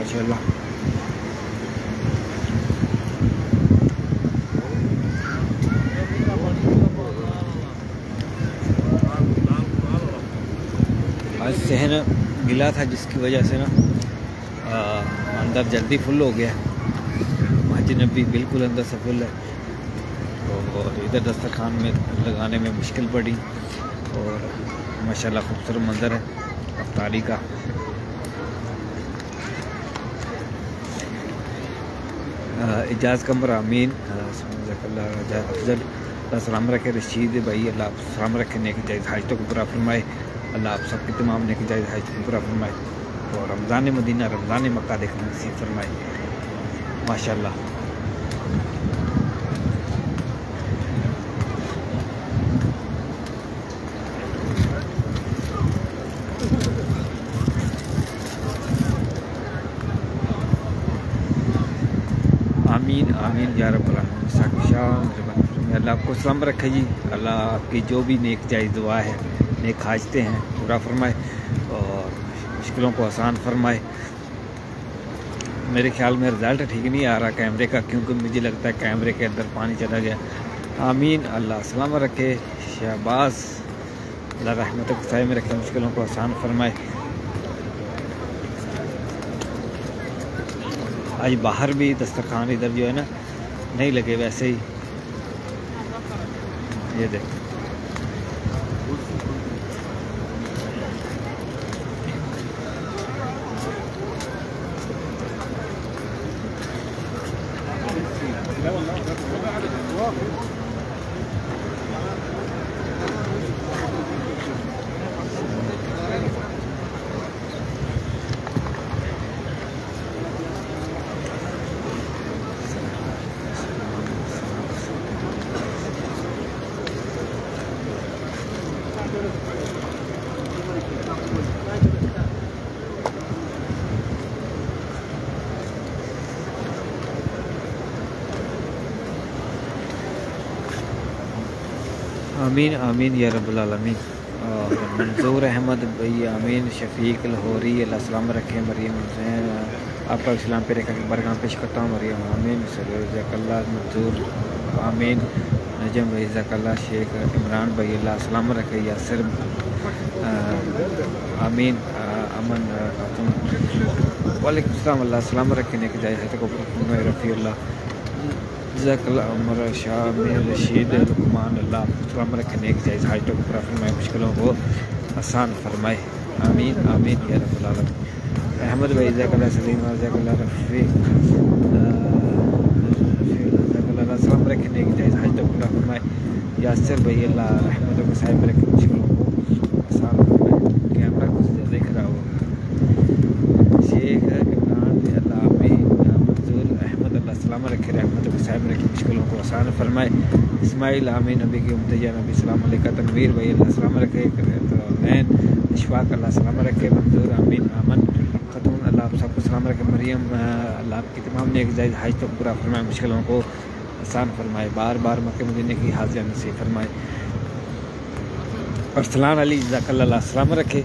माशाल्लाह। आज सहन गिला था जिसकी वजह से ना अंदर जल्दी फुल हो गया। मस्जिद नबी बिल्कुल अंदर से फुल है और इधर दस्तरखान में लगाने में मुश्किल पड़ी। और माशाल्लाह खूबसूरत मंजर है अफ्तारी का। इजाज़ कमर आमीन अफजल सलाम रखे। रशीद भाई अल्लाह सलाम रखे, नेक जायज़ हाजतों को पूरा फरमाए। अल्लाह आप सबकी तमाम नेक जायज़ हाजतों को पूरा फरमाए और रमज़ान मदीना रमज़ान मक्का देखना नसीब फरमाए माशाल्लाह। आमीन आमीन या रब्बल आलमीन। अल्लाह आपको सलाम रखे जी। अल्लाह आपकी जो भी नेक जायज़ दुआ है, नेक हाजतें हैं पूरा फरमाए और मुश्किलों को आसान फरमाए। मेरे ख्याल में रिज़ल्ट ठीक नहीं आ रहा कैमरे का, क्योंकि मुझे लगता है कैमरे के अंदर पानी चला गया। आमीन अल्लाह सलाम रखे। शहबाज अल्लाह रहमत के साए में रखे, मुश्किलों को आसान फरमाए। आज बाहर भी दस्तरखान इधर जो है ना नहीं लगे वैसे ही, ये देख आमीन आमीन या रब्बुल आलमीन। और मंजूर अहमद भाई आमीन। शफीक लाहौरी अल्लाह सलाम रखे। मरियम हुसैन आपका इस्लाम पे रखा बरकाम पेश करता हूँ मरियम आमीन। जकल्ला मंजूर आमीन। नजम भाई जकल्ला। शेख इमरान भाई अल्लाह सलाम रखे। यासिर आमीन। अमन वालेकुम सलाम अल्लाह सलाम रखे। नेक जायज़ को रफ़ी अल्लाह जकल्ला उमर शाह में रशीद लुकमान अल्लाह सलाम रखे। नेक जायज़ हाजतों को पूरा फरमाए, मुश्किलों को आसान फरमाए। आमीन आमीन या रब्बुल आलमीन। अहमद भाई जकल्ला सलीम जकल्ला रफ़ी अल्लाह सलाम रखे। नेक जायज़ हाजतों को पूरा फरमाए। यासिर भाई अल्लाह रहमतों के साए में रखे, मुश्किलों को आसान फरमाए। कैमरा कुछ देख रहा हो। शेख इमरान अल्लाह आमीन। मंजूर अहमद अल्लाह सलाम रखे, रहमतों के साए में रखे, मुश्किलों को आसान फरमाए। इस्माइल आमीन। नबी की उम्मतिया नबी सलाम अलैका। तनवीर भाई अल्लाह सलाम रखे। नैन इशफाक अल्लाह सलाम रखे। मंजूर आमीन। अमन खतून अल्लाह आप सबको सलाम रखे। मरियम अल्लाह आपकी तमाम नेक जायज़ हाजतों को पूरा फरमाए, मुश्किलों को आसान फरमाए। बार बार मक्के मदीने की हाज़िर नसीब फरमाए। अरसलान अली जकल्ला अल्लाह सलाम रखे।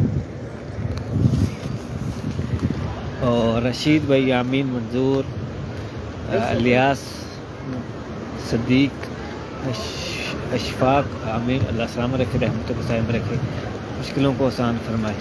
और रशीद भाई आमीन। मंजूर अलियास सदीक अशफाक आमीन अल्लाह सलाम रखे, रहमतों के साए में रखे, मुश्किलों को आसान फरमाए।